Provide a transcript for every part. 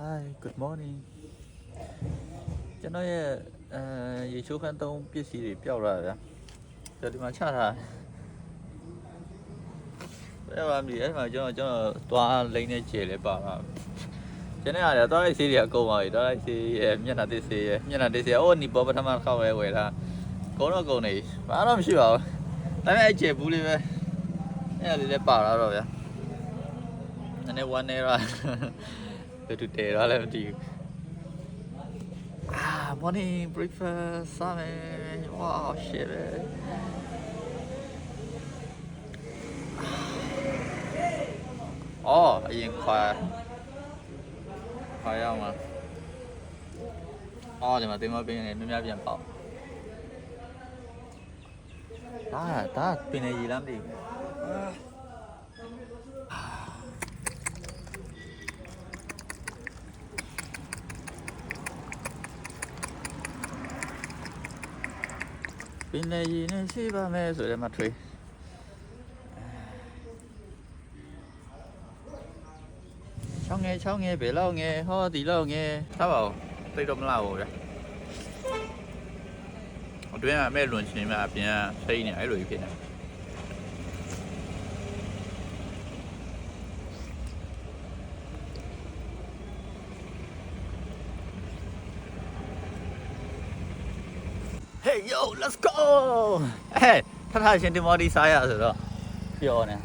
Hi, good morning. ကျွန်တော်ရဲ့ရေချိုးခန်းသုံးပစ္စည်းတွေပျောက်လာဗျာ။ဒီမှာချထား။အဲ့မှာကျွန်တော်သွားလိမ့်နေကြလေပါပါ။ကျွန်တော်ရတယ်သွားလိုက်ဆေးတွေအကုန်ပါပြီ။သွားလိုက်ဆေးရဲ့မျက်နှာသစ်ဆေးရဲ့မျက်နှာသစ်ဆေးအိုးနီပေါ်ပထမခောက်ရဲဝယ်တာ။ကုန်တော့ကုန်နေ။ဘာတော့မရှိပါဘူး။ဒါပေမဲ့အဲ့ကျဘူးလေးပဲ။အဲ့ဒါလေးလည်းပါလာတော့ဗျာ။နည်းနည်း1 naira ဘယ်သူတဲရလဲမသိဘူး morning breakfast စားမယ် wow shit ပဲအော်အရင်ခွာရအောင်လားအော်ဒီမှာတင်မပင်းနေများပြန်ပေါက်ဒါပင်နေရည်လားမသိဘူးပင်နေရည်နဲ့ရှိပါမယ်ဆိုတဲ့မှာထွေးချောင်းငယ်ဘယ်လောက်ငယ်ဟောဒီလောက်ငယ်ထားပါဦးသိတော့မလားဘူးဗျအတွင်းကမဲ့လွန်ချင်းမှာအပြင်ကစိမ့်နေအဲ့လိုကြီးဖြစ်နေHey yo, let's go! Hey, ထားချင်းဒီမော်ဒီစားရဆိုတော့ပြောနေ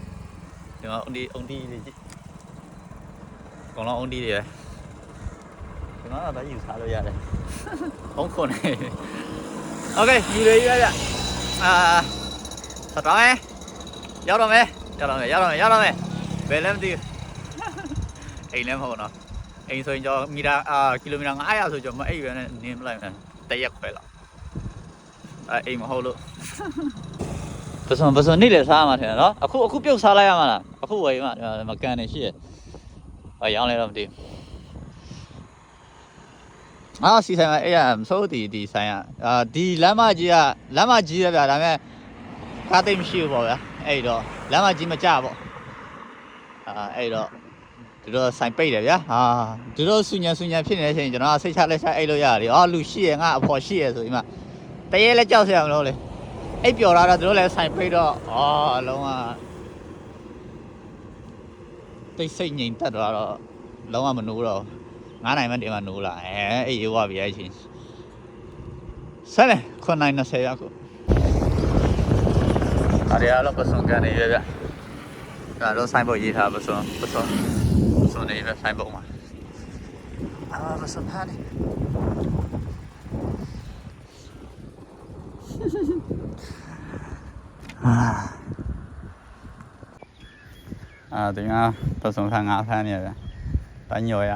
ဒီမှာအုံဒီလေးကြည့်ကောင်လုံးအုံဒီတွေပဲဒီမှာတော့ယူစားလို့ရတယ်ဟုံးခွန်နေ Okay ညီတွေရစတော့ရောက်တော့မယ်ဘယ်လဲမသိဘူးအိမ်လည်းမဟုတ်တော့အိမ်ဆိုရင်ကျော်မီတာကီလိုမီတာ900ဆိုကျော်မအိပ်ပဲနဲ့နင်းမလိုက်နဲ့တရက်ခွဲလောက်အိမ်မဟုတ်လို့ပစုံနေ့လည်းစားရမှာထင်တယ်နော်အခုပြုတ်စားလိုက်ရမှာလားအခုဝယ်မှာမကန်နေရှိရရောင်းလဲတော့မသိဘူးစီဆိုင်မှာအဲ့ရမစိုးဒီဆိုင်ဒီလမ်းမကြီးပဲဗျာဒါပေမဲ့ကားသိမ်းမရှိဘူးပေါ့ဗျာအဲ့တော့လမ်းမကြီးမကြပေါ့အဲ့တော့ဒီတော့ဆိုင်ပိတ်တယ်ဗျာဒီတော့ဆူညံဖြစ်နေတဲ့အချိန်ကျွန်တော်စိတ်ချလက်ချအဲ့လို့ရတယ်လူရှိရငါအဖော်ရှိရဆိုဒီမှာတရေလည်းကြောက်စရာမလိုလေအိပ်ပျော်လာတော့သူတို့လည်းဆိုင်ပိတ်တော့အလုံးဝတိတ်ဆိတ်ငြိမ်သက်သွားတော့လုံးဝမနိုးတော့9နိုင်မှတင်မှနိုးလာအေးရွာပြီအဲ့ချင်းဆက်လေ9:20ရောက်ကိုအားရတော့ပစုံကန်နေရဗျဒါတော့ဆိုင်ပေါ်ရေးထားပစုံနေပဲဆိုင်ပေါ်မှာပစုံဖားနေဒီမှာပစုံဖားငါဖမ်းနေရဗျတညော်ရ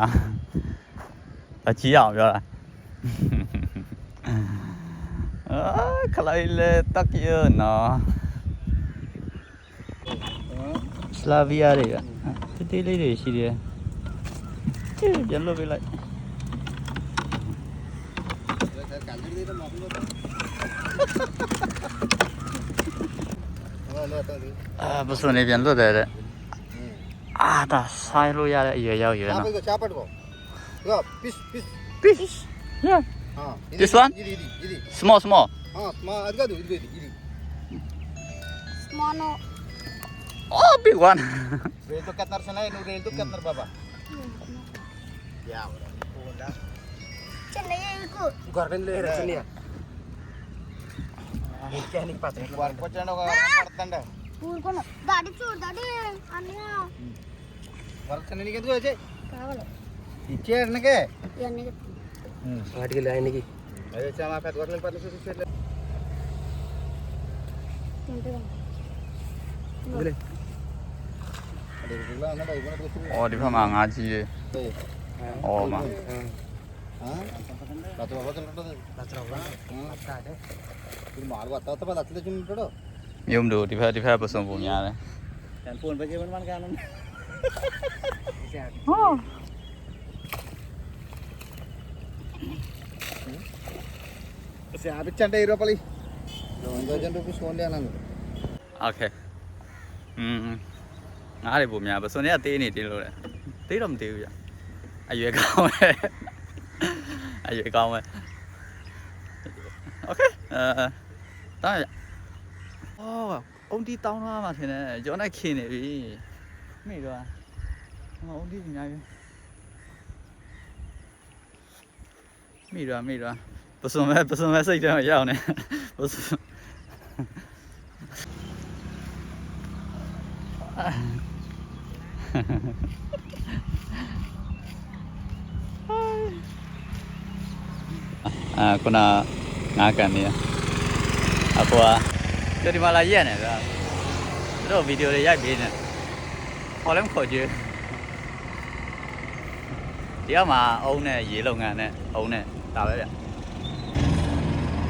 ကြီးအောင်ပြောတာခလိုက်လေတက်ရနော်စလာဗီယာတွေကတေးလေးတွေရှိတယ်ပြန်လို့ပြလိုက်ပစုံနေပြန်လို့တယ်ဒါဆိုင်လို့ရတဲ့အရွယ်ရောက်ရနော်Fish. Yeah. This one? Small. Small. Adgadu. Small no. Oh, big one. Rail to Katnar sanay, no rail to Katnar baba. Yeah. Chennai ko. Garden le rasaniya. Mechanic path. Work ko chano ka partanda. Poor ko na. Daddy aniya. Work sanay ni kedu aje. Kawale. Teacher nake. Yanne. Article line ki. Aye chama path garden path se se. Bole. Oh, di mana ngaji deh. Oh, mah. Batu baba kan ada. Batu baba. Ada. Ini mahal buat tahu tapi batu itu cuma itu. Yum do, di mana pasang punya deh. Telepon baca mana kan? Oh. Siapa canda hero paling? Jangan rugi soalnya anak. Okay. ငါးတွေပုံများပါစွန်ရသေးနေတင်းလို့လေသေးတော့မသေးဘူးဗျ အရွယ်ကောင်းပဲအရွယ်ကောင်းပဲโอเคတောင်းရအော်အုံတီတောင်းသွားမှာထင်တယ်ကျော်နဲ့ခင်နေပြီမိတော့အုံတီအများကြီးမိတော့ပစုံမဲ့စိတ်ထဲမှာရောက်နေပစုံခုနငါးကန်နေအကွာဒီမှာလာရက်နေဗျာတို့ဗီဒီယိုတွေရိုက်ပေးနေခေါ်လည်းခေါ်ကြည့်ဒီကမှာအုံးနဲ့ရေလုံငန်းနဲ့အုံးနဲ့ဒါပဲဗျ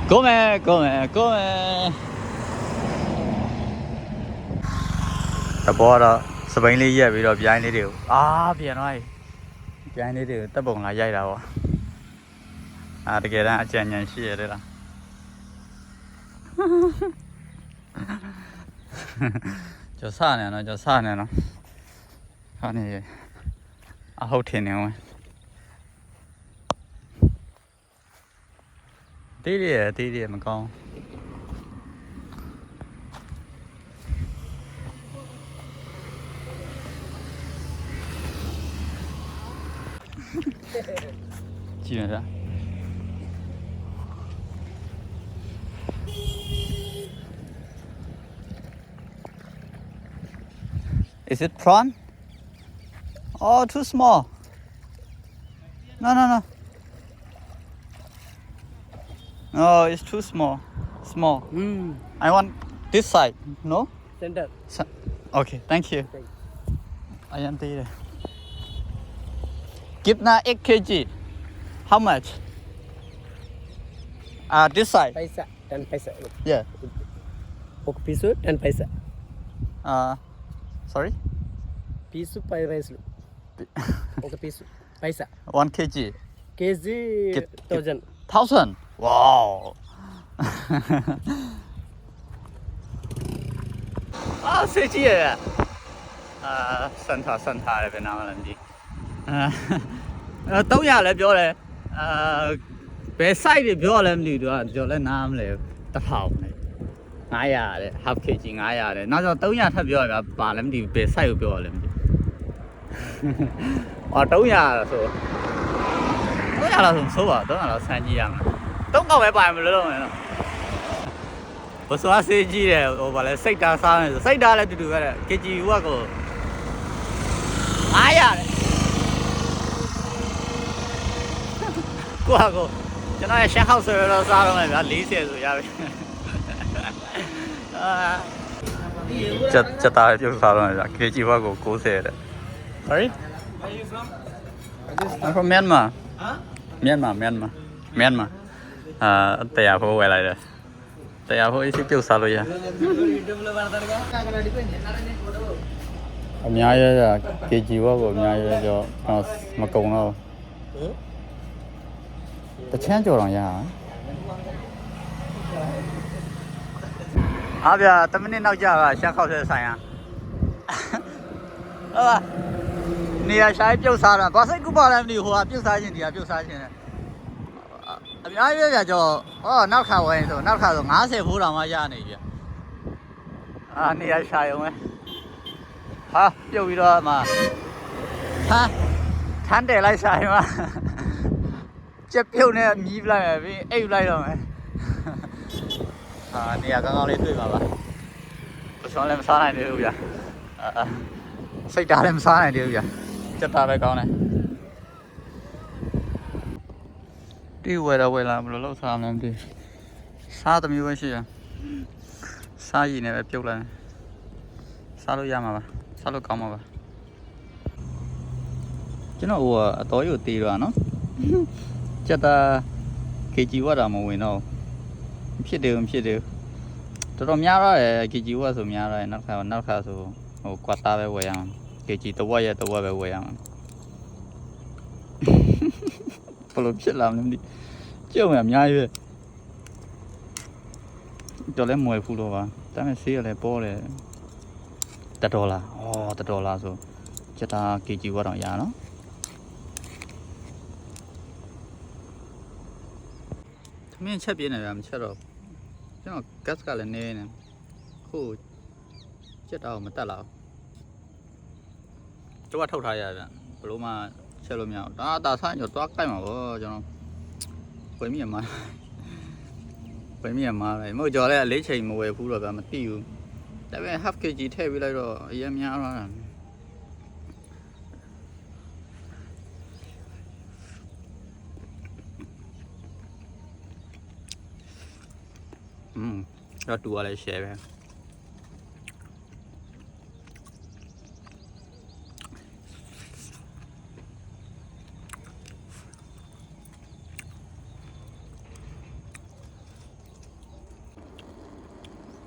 ကိုမယ်တဘောတော့စပိန်လေးရက်ပြီးတော့ပြိုင်းလေးတွေကိုပြန်သွားပြီပြိုင်းလေးတွေကိုတက်ပုံလာရိုက်တာပေါ့တကယ်တမ်းအကြံဉာဏ်ရှိရတယ်လားကျော်စနေနော်ဟာနေအဟုတ်ထင်နေဝင်တီးရမကောင်းကြည့်ရတာIs it prawn? Oh, too small. No. No, it's too small. Small. I want this side. No? Center. Okay, thank you. I am there. Give na 8 kg. How much? This side. Paisa. 10 paisa. Yeah. ఒక piece 10 paisa. Sorry? Piece 5 paisa. ఒక piece paisa. 1 kg. kg 1000. 1000. Wow. Say ကြည့်ရစန်ထားတယ်ပဲနားမလမ်းကြီး300လည်းပြောတယ်ဘယ် site တွေပြောလဲမသိဘူးသူကပြောလဲနားမလဲ1000လေ900တဲ့ half kg 900တဲ့နောက်ကျ300ထပ်ပြောရတာပါလည်းမသိဘူးဘယ် site ကိုပြောရလဲမသိဘူး300ဆို300လောက်ဆိုပါ300လောက်ဆန်းကြည့်ရမှာ3កောက်ပဲပါမလို့မယ်နော်ဘုရားစေးကြည့်တယ်ဟိုဗာလဲစိတ်ဓာတ်စားနေစိတ်ဓာတ်လည်းတူတူပဲတဲ့ kg ကကို900တဲ့ကိုကျွန်တော်ရရှက်ဟောက်ဆိုတော့စားတော့မယ်ဗျာ40ဆိုရပြီချက်သားပြုတ်စားတော့မယ်ဗျာ kg ဘက်ကို90တဲ့ Sorry? Where are you from? I'm from Myanmar. Huh? Myanmar. တရားဖို့ဝယ်လိုက်တယ်တရားဖို့အစ်ပြုတ်စားလို့ရ YouTube లో పడతారుగా అక్కడ అడిపోయింది నారాయణ ఫోటో အများရ kg ဘက်ကိုအများရကြောမကုံတော့တချမ်းကြော်တော့ရအားဗျာ10မိနစ်နောက်ကြာပါရှက်ခောက်တဲ့ဆိုင်ဟာဟုတ်ပါနေရာရှိုင်းပြုတ်စားတာဘာစိတ်ကူပါလဲမသိဘူးဟိုကပြုတ်စားခြင်းဒီကပြုတ်စားခြင်းနဲ့အများကြီးပြကြောနောက်ခါဝယ်ရင်ဆိုနောက်ခါဆို90ဖိုးတောင်မှရနေပြီနေရာရှိုင်းအောင်ပဲဟာပြုတ်ပြီးတော့မှထမ်းတယ်လိုက်ဆိုင်မှာကြက်ပြုတ်နဲ့မြည်ပလိုက်ပြီအိပ်လိုက်တော့မယ်နေရာကောင်းလေးတွေ့ပါပါပစုံလည်းမစားနိုင်သေးဘူးဗျာစိတ်ဓာတ်လည်းမစားနိုင်သေးဘူးဗျာစက်သားပဲကောင်းတယ်ဒီဝယ်လာဘယ်လိုလုပ်စားမလဲမသိစားတစ်မျိုးပဲရှိရစားရည်နဲ့ပဲပြုတ်လိုက်စားလို့ရမှာပါစားလို့ကောင်းမှာပါကျွန်တော်ဟိုအတော်ကြီးကိုတေးတော့နော်စက်သား kg ဝတ်တာမဝင်တော့ဖြစ်တယ်တော်တော်များရတယ် kg ဝတ်ဆိုများရတယ်နောက်ခါဆိုဟိုကွာသားပဲဝယ်ရအောင် kg တဝက်ပဲဝယ်ရအောင်ဘလို့ဖြစ်လာမလဲမသိကြုံရအများကြီးပဲတော်လည်းမွယ်ဘူးတော့ပါဒါပေမဲ့ဆေးရလည်းပေါ်တယ်$1 $1ဆိုစက်သား kg ဝတ်တော့ရနော် မင်းချက်ပြနေတယ်မချက်တော့ကျွန်တော် gas ကလည်းနေနေခုချက်တော့မတက်လာဘူးတော့ထုတ်ထားရပြန်ဘလို့မှချက်လို့မရအောင်ဒါဆိုင်ကျော်သွားကြိုက်မှာပေါ့ကျွန်တော်ဝယ်မိရမှာဝယ်မိရမှာလေမို့ကျော်လည်းအလေးချိန်မဝယ်ဘူးတော့ဗျာမသိဘူးဒါပေမဲ့ half kg ထည့်ပြီးလိုက်တော့အရင်များတော့တော့တူရလဲ share ပဲ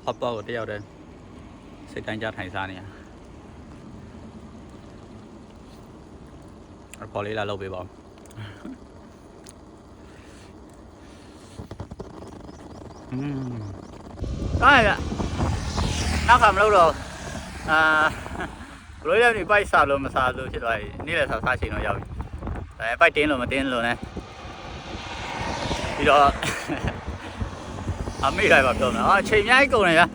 ဟပ်ပေါ့တယောက်တည်းစိတ်တိုင်းကြထိုင်စားနေရအပေါ်လေးလာလုပ်ပေးပါဦးဒါရနောက်ခါမလုပ်တော့ဘလို့လည်းဒီပိုက်စားလို့မစားလို့ဖြစ်သွားပြီနေ့လည်းစားချိန်တော့ရောက်ပြီဒါပိုက်တင်းလို့မတင်းလို့ ਨੇ ပြီးတော့အမေလိုက်ပါပြောမယ်အချိန်အများကြီးကုန်တယ်ဗျာ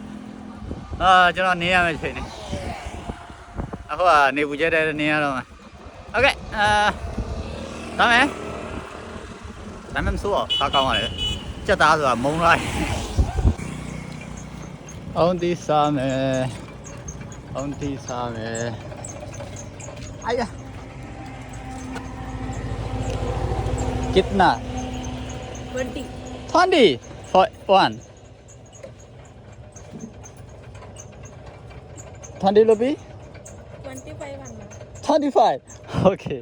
ကျွန်တော်နေရမယ့်ချိန်နေအခုကနေပူကျတဲ့နေရတော့မှာโอเคဒါမဲ့မစိုးတော့စားကောင်းရတယ်စက်သားဆိုတာမုံလိုက်အောင်ဒီစားမယ်အောင်ဒီစားမယ်အာယာकितना 20 for one 20 rupee 25 okay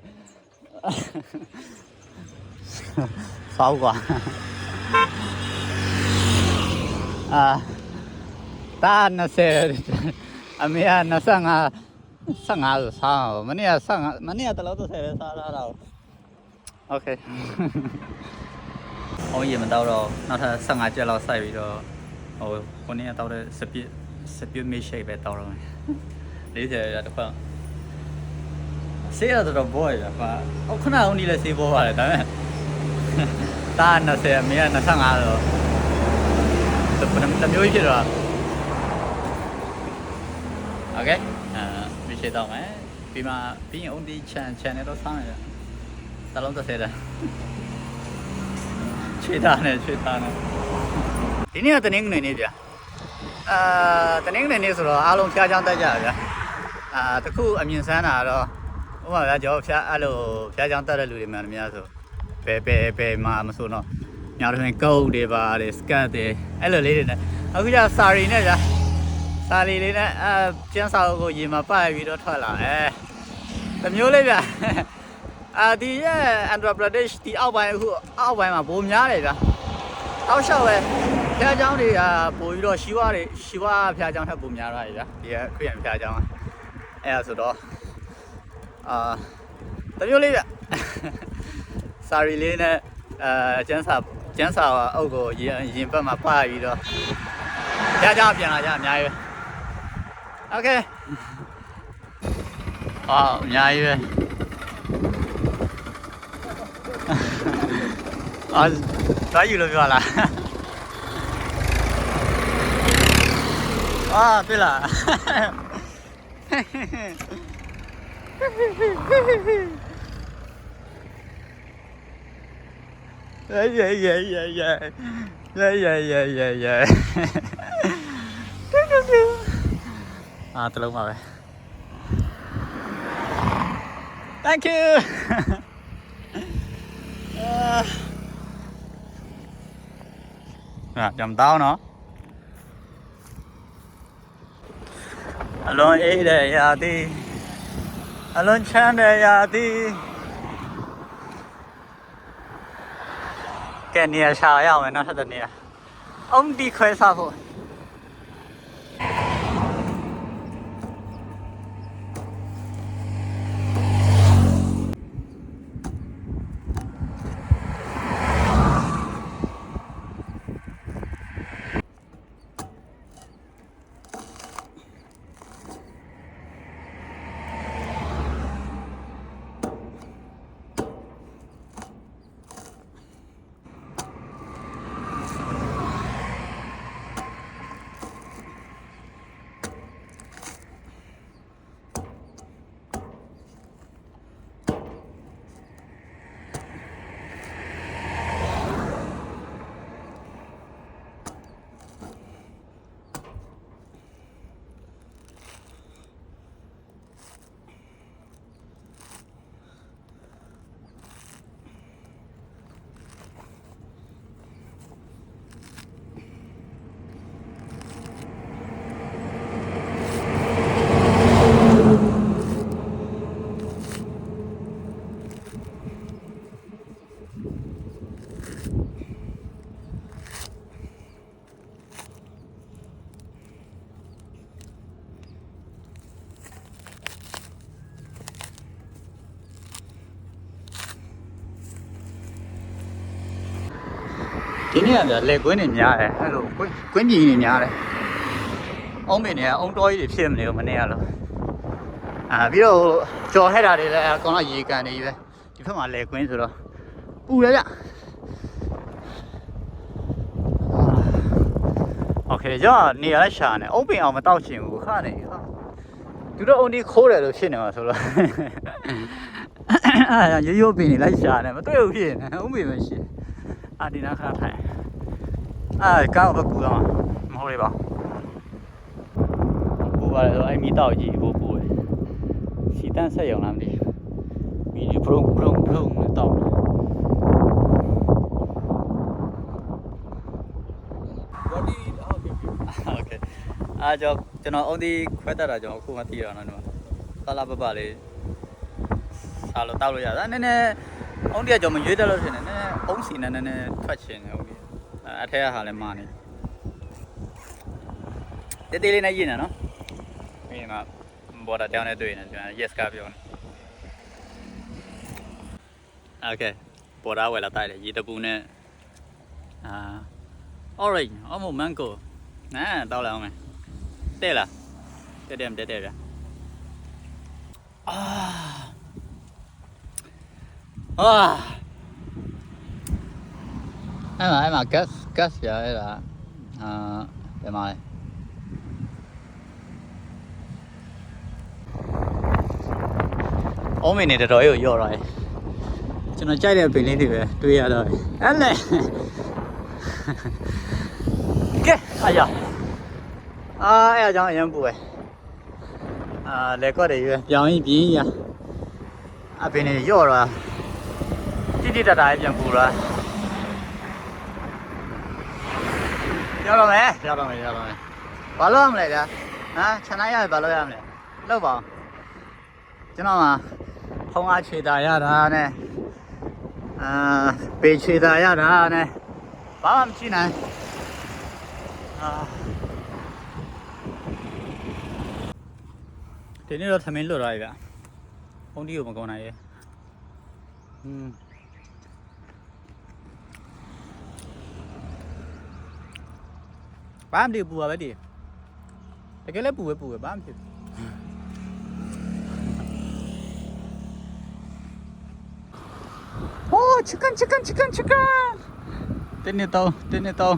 စားကွာတာ20အမေက25ဆိုစားမနေ့က15မနေ့ကတလောက်တော့ဆယ်ပဲစားလာတော့ okay ဟိုရေမတော့တော့နောက်ထပ်15ကျက်လောက်စိုက်ပြီးတော့ဟိုကိုနေ့ကတော့စပစ်မေးရှိပဲတောင်းတော့မယ်40ရတစ်ခွန်းဆေးရတော့ဘောရပါအခုနအောင်ဒီလည်းဆေးဘောပါတယ်ဒါပေမဲ့တာ20အမေက25တော့တမျိုးဖြစ်တော့โอเคမရှိတော့မယ်ပြီးမှပြီးရင် only channel တော့ဆောင်းရတယ်တလုံး30တယ်ချွေသားနဲ့ဒီနေ့ကတနင်္ဂနွေနေ့ဗျာတနင်္ဂနွေနေ့ဆိုတော့အားလုံးဖျားချောင်းတက်ကြပါဗျာတခုအမြင်ဆန်းတာတော့ဥပမာဗျာကျွန်တော်ဖျားအဲ့လိုဖျားချောင်းတက်တဲ့လူတွေများများဆိုဘယ်မှာမဆိုတော့ညတော့ရင်ကုတ်တွေပါတယ်စကတ်တွေအဲ့လိုလေးတွေနဲ့အခုကျစာရီနဲ့ဗျာစာရီလေးနဲ့ကျန်းစာအုပ်ကိုရေမှာပတ်ပြီးတော့ထွက်လာတမျိုးလေးဗျာဒီရဲ့ Andhra Pradesh ဒီအောက်ပိုင်းအခုအောက်ပိုင်းမှာပိုများတယ်ဗျာအောက်လျှောက်ပဲဖျားချောင်းတွေကပိုပြီးတော့ရှီဝဖျားချောင်းထက်ပိုများရတယ်ဗျာဒီခရစ်ယာန်ဖျားချောင်းအဲ့ဒါဆိုတော့တမျိုးလေးဗျစာရီလေးနဲ့ကျန်းစာအုပ်ကိုရင်ဘက်မှာပတ်ပြီးတော့ဖျားချောင်းပြန်လာကြအများကြီးပဲ Okay အများကြီးပဲသွားယူလို့ပြောလားတွေ့လားတလုံးပါပဲ Thank you จำเต้าเนาะอารมณ์เอเดียดีอารมณ์ชันเดียดีแกเนี่ยชาอย่างเหมือนนั่นท่านเนี่ยองดีเคยทราบผม ဒီနေ့ကဗျာလေကွင်းနေများတယ်အဲ့လိုကွင်းပြည်နေများတယ်အုံးပင်တွေကအုံတော်ကြီးတွေဖြစ်မနေဘူးမနေ့ကလို့ပြီးတော့ကြော်ဟဲ့တာတွေလည်းအကောင်တော့ရေကန်နေပြီပဲဒီဘက်မှာလေကွင်းဆိုတော့ပူတယ်ဗျโอเคကြောက်နေရလဲရှာနေအုံးပင်အောင်မတောက်ချင်ဘူးခါနေဟာသူတို့အုံးဒီခိုးတယ်လို့ဖြစ်နေမှာဆိုတော့ရိုးရိုးပင်နေလိုက်ရှာနေမတွေ့ဘူးဖြစ်နေအုံးပင်မရှိဒီနာခါထိုင်ကောင်းဘကူတော့မဟုတ်လေပါပူပါလေဆိုအဲ့မီတောက်ကြီးပူတယ်စီတန်းဆက်ရုံလားမသိမီဒီဘရုံနဲ့တောက်ဘော်ဒီโอเคကျွန်တော်အုံးဒီခွဲတတ်တာကျွန်တော်အခုမှသိရအောင်နော်ပါလာပလေးစားလို့တောက်လို့ရတာနည်းနည်းအုံးဒီကကျွန်တော်မရွေးတတ်လို့ဖြစ်နေနည်းနည်းအုံးစီနဲ့နည်းနည်းထွက်ချင်တယ်ဟုတ်ပြီအထက်ကဟာလည်းမာနေတေးလေးနဲ့ရင်းနေနော်ပြီးမှဘော်ဒါတောင်းနေတွေ့နေကျွန်တော် yes ကပြောနေโอเคဘော်ဒါဝယ်လာတိုက်တယ်ရေတပူနဲ့orange အမ mango နားတောက်လာအောင်မယ်တဲ့လားတဲ့ဗျာအဲ့မှာ gas ရအဲ့ဒါဘယ်မှာလဲအုံးမင်းနေတော်တော်ကြီးကိုရော့ရတယ်ကျွန်တော်ကြိုက်တဲ့ပင်လေးတွေပဲတွေးရတော့အဲ့လေကဲအားရအဲ့အကြောင်းအရင်ပူပဲလက်ကော့တွေရွယ်ပြောင်းရင်ပြင်းရအပင်တွေရော့တော့တိတတာပြန်ပူလာရောက်တော့မယ်ဘာလို့ရမလဲဗျာခြံလိုက်ရဘာလို့ရမလဲလောက်ပါကျွန်တော်မှာဖုံးအားခြေတာရတာနဲ့ပေခြေတာရတာနဲ့ဘာမှမကြည့်နိုင်ဒီနေ့တော့သမင်းလွတ်သွားပြီဗျဖုံးတီကိုမကောင်းနိုင်ရဲ့ဘာမှမပူပါပဲဒီတကယ်လည်းပူပဲဘာမှမဖြစ်โอ้ chicken တင်းနေတော့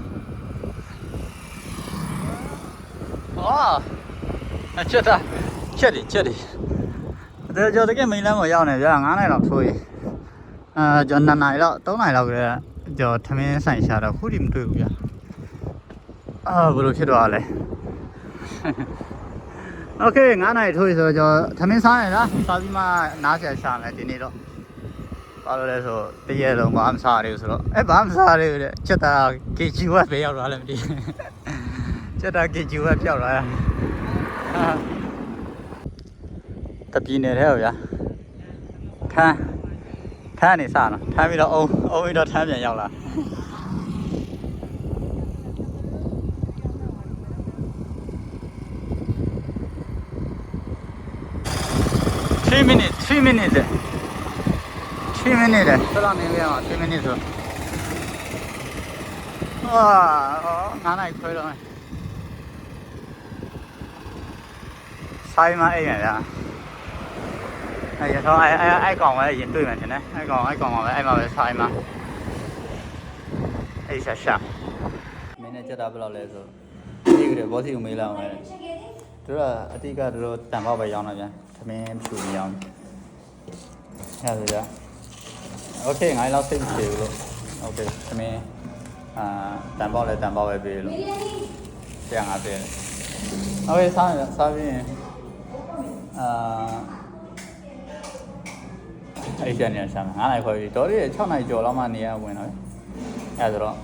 ချက်တယ်ဒါကြောင့်တကယ်မင်းလမ်းမရောက်နေဗျာ9နိုင်လောက်ထိုးရင်ကျွန်တော်2နိုင်လောက်3နိုင်လောက်ကကျွန်တော်ထမင်းဆိုင်ရှာတော့ခုထိမတွေ့ဘူးဗျာဘယ်လိုဖြစ်သွားလဲโอเค9နိုင်ထိုးဆိုတော့ကျွန်တော်ထမင်းစားရလားစားပြီးမှနားဆရာရှာမယ်ဒီနေ့တော့ဘာလို့လဲဆိုတရက်လုံးဘာမှမစားရဘူးဆိုတော့ဘာမှမစားရဘူးတဲ့ချက်တာ KG ဝက်ပဲရောက်သွားလည်းမသိချက်တာ KG ဝက်ပြောက်လာတပြင်းနေတယ်ဗျာထမ်းနေစားနော်ထမ်းပြီးတော့အုံပြီးတော့ထမ်းပြန်ရောက်လာ3 minutes 3 minutes ဘယ်လောက်နေရအောင်3 minutes ဆို9နိုင်ခွဲတော့ဆိုင်မအိမ်ရဗျာရတော့အဲ့ကောင်ပဲရင်တွေ့မှထင်တယ်အဲ့ကောင်ပါပဲအဲ့မှာပဲဆိုင်မှာအဲ့ရှာမင်းနဲ့ကြက်တာဘယ်လောက်လဲဆိုဒီကလေးဘောစီကိုမေးလာအောင်လေတို့ကအတိကတို့တန်ပေါက်ပဲရောင်းတာဗျာသမင်းဖြူမရောင်းအဲ့ဒါဗျာโอเคငါလောက်စိတ်ချေဘူးလို့โอเคသမင်းတန်ပေါက်လဲတန်ပေါက်ပဲပေးလို့ပြန်ငါပေးတယ်โอเคစားပြီးရင်အဲ့ကျန်နေရှာမှာ9နိုင်ခွဲပြီးတော်လေး6နိုင်ကျော်လောက်မှနေရဝင်တော့အဲ့ဒါဆိုတော့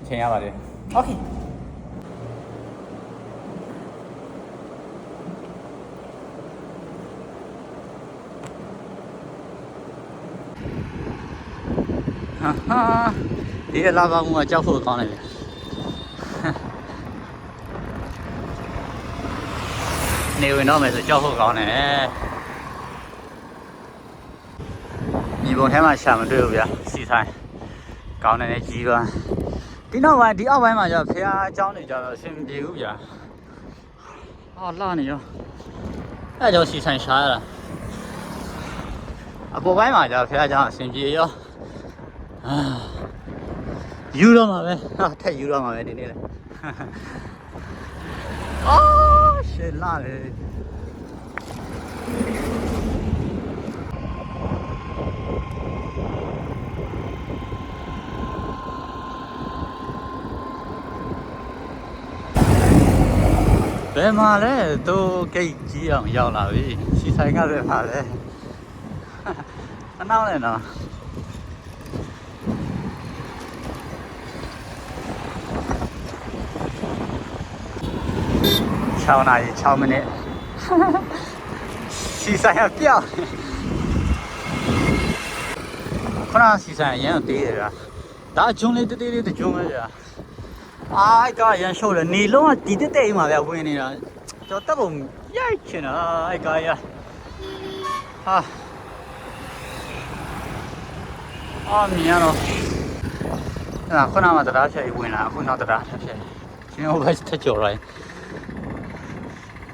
အချိန်ရပါတယ်โอเคဒီလာပါမှုကကြောက်ဖို့ကောင်းတယ်ဗျနေဝင်တော့မယ်ဆိုကြောက်ဖို့ကောင်းတယ်ညီပုံထဲမှာရှာမတွေ့ဘူးဗျာစီဆိုင် ကောင်းတယ်ကြီးသွားဒီနောက်ပိုင်းဒီအောက်ပိုင်းမှာကျဖះအကြောင်းတွေကျတော့အဆင်ပြေဘူးဗျာအော်လာနေရောအဲ့ကြောင့်စီဆိုင်ရှာရတာအပေါ်ပိုင်းမှာကျဖះအကြောင်းအဆင်ပြေရောယူတော့မှာပဲဟာထက်ယူတော့မှာပဲဒီနေ့လေအော်ရှေ့လာလေဘယ်မှာလဲသူဂိတ်ကြီးအောင်ရောက်လာပြီစီဆိုင်ကဘယ်မှာလဲအနောက်နဲ့နော်6 နာရီ 6 မိနစ်စီဆိုင်ကပြောင်းခဏစီဆိုင်ရမ်းတေးတယ်ဗျာဒါဂျုံလေးတေးလေးတဂျုံပဲဗျာအားကရန်ရှုပ်တယ်နေလုံးကဒီတက်အိမ်မှာဗျဝင်နေတာကျွန်တော်တက်ပုံရိုက်ချင်တာအဲ့ကားရဟာအော်မြင်ရတော့အဲ့ခုနကတရားချက်ဝင်လာအခုနောက်တရားချက်ချင်းဟိုဘက်တက်ကြော်ရိုင်း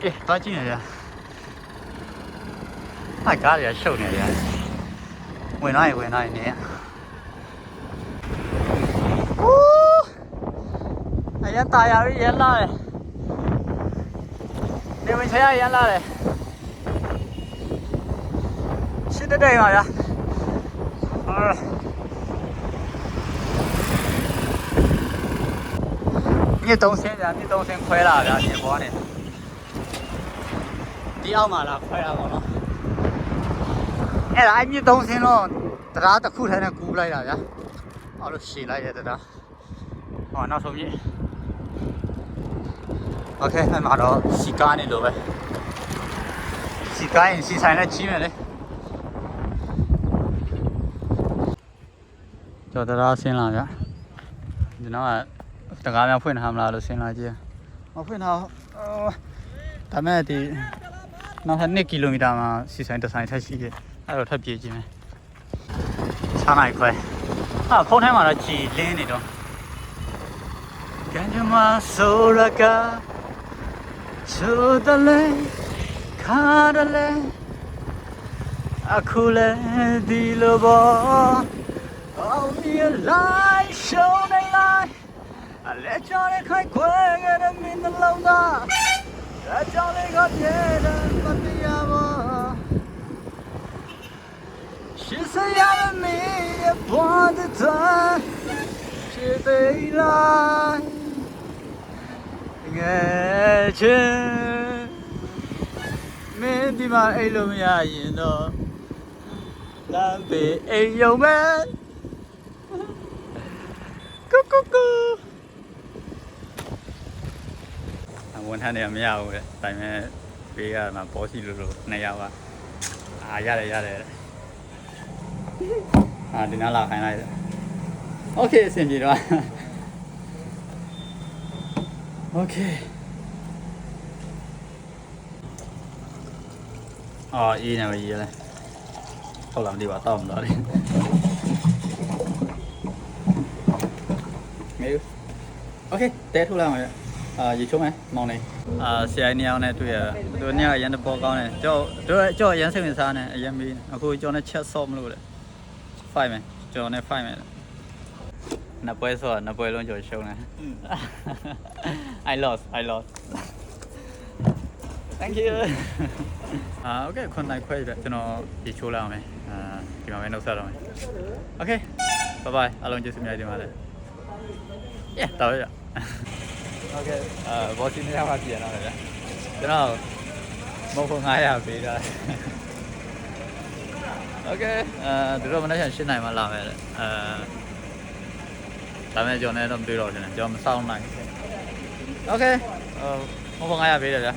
ကဲတော့ကြည့်နေရအဲ့ကားရရှုပ်နေတယ်ဝင်လိုက်နေအရင်တာယာရလာတယ်နေဝင်ချရရလာတယ်ရှင်းတဲ့ပါဗျာမြစ်3ဆင်းခွဲလာဗျာဒီဘောနဲ့ဒီအောက်မှာလာခွဲတာပေါ့နော်အဲ့ဒါမြစ်3ဆင်းတော့တရားတစ်ခုထဲနဲ့ကူးလိုက်တာဗျာအော်လို့ရှည်လိုက်ရတဲ့တရားဟောနောက်ဆုံးမြစ်โอเคအဲ့မှာတော့စီကားနေလို့ပဲစီကားရင်စီဆိုင်နဲ့ကြီးမယ်လေကျော်တရားဆင်းလာဗျဒီနောက်ကတကားများဖွင့်ထားမလားလို့ဆင်းလာကြည့်မဖွင့်ထားဒါမဲ့ဒီနောက်ထပ်2 ကီလိုမီတာမှာစီဆိုင်တစ်ဆိုင်ထပ်ရှိတယ်အဲ့တော့ထပ်ပြေးကြည့်မယ်6 နိုင်ခွဲဟာဖုန်းထဲမှာတော့ကြည်လင်းနေတော့ကန်ကြမှာဆိုရကဆိုတလဲခါရလဲအခုလဲဒီလိုပေါ်အောင်မြင်လိုက်ရှုံးနေလိုက်အလဲချော်ရခိုင်ခွဲရတဲ့မင်းလုံးသားအကြောင်းလေးကပြည့်တဲ့မတရားပါရှစ်စရမီးပေါ်တဲ့ချစ်သေးလားငယ်ချင်းမင်းဒီမှာအိတ်လို့မရရင်တော့လမ်းပေအိမ်ယုံမဲ့ကူဝန်ထမ်းတွေကမရဘူးတဲ့တိုင်မဲ့ဘေးကမှပေါ်စီလို့2 ယောက်ကရတယ်ဒီနားလာခိုင်းလိုက်တယ်โอเคအဆင်ပြေတော့โอเคအေးနေပါကြီးလဲဟုတ်လားမသိပါတော့မလို့လေမေးโอเคတဲထုတ်လာမှာရေချုံးမယ်မောင်လေးဆရာကြီး2 ယောက်နဲ့တွေ့ရသူ2 ယောက်အရင်တပေါ်ကောင်းတယ်ကြော့အရင်စိတ်ဝင်စားနေအရင်မေးအခုကြော်နဲ့ချက်ဆော့မလို့လေ5မယ်ကြော်နဲ့5မယ်နှစ်ပွဲဆိုတော့နှစ်ပွဲလုံးကြော်ရှုံးတယ်I lost thank you โอเคခွန်နိုင်ခွဲပြကျွန်တော်ဒီချိုးလာအောင်မယ်ဒီမှာပဲနှုတ်ဆက်တော့မယ် okay bye bye အားလုံးကျေးဇူးများတင်ပါတယ် yeah တော်ရ okay ဘောစီနေရာမှာပြန်လာတယ်ဗျကျွန်တော်မဟုတ်900ပေးတာ okay ဒီတော့မနေ့က8 နိုင်မှလာမယ်ဒါမဲ့ကျွန်တော်လည်းတော့မတွေ့တော့ဘူးကျွန်တော်မစောင်းနိုင် okay မဟုတ်900ပေးတယ်ဗျ